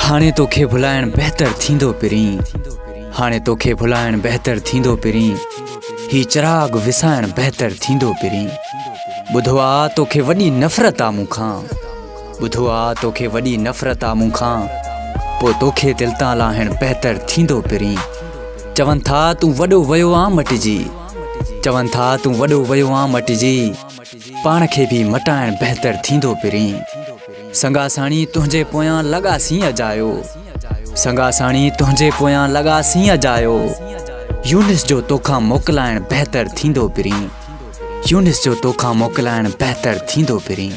हाणे तोखे भुलाइण बहितर थींदो पिरीं, हाणे तोखे भुलाइण बहितर थींदो पिरीं, ही चिराग विसाइण बहितर थींदो पिरीं। ॿुधो आ तोखे वॾी नफ़रत आ मूंखां, ॿुधो आ तोखे वॾी नफ़रत आ मूंखां, पोइ तोखे दिलि तां लाहिण बहितर थींदो पिरीं। चवनि था तूं वॾो वियो आ मटिजी, चवनि था तूं वॾो वियो आ मटिजी, पाण खे बि मटाइण बहितर थींदो पिरीं। संगासाणी तुंहिंजे पोयां लॻासीं अजायो, संगासाणी तुंहिंजे पोयां लॻासीं अजायो, यूनिस जो तोखां मोकिलाइण बहितर थींदो पिरीं, यूनिस जो तोखां मोकिलाइण बहितर थींदो पिरीं।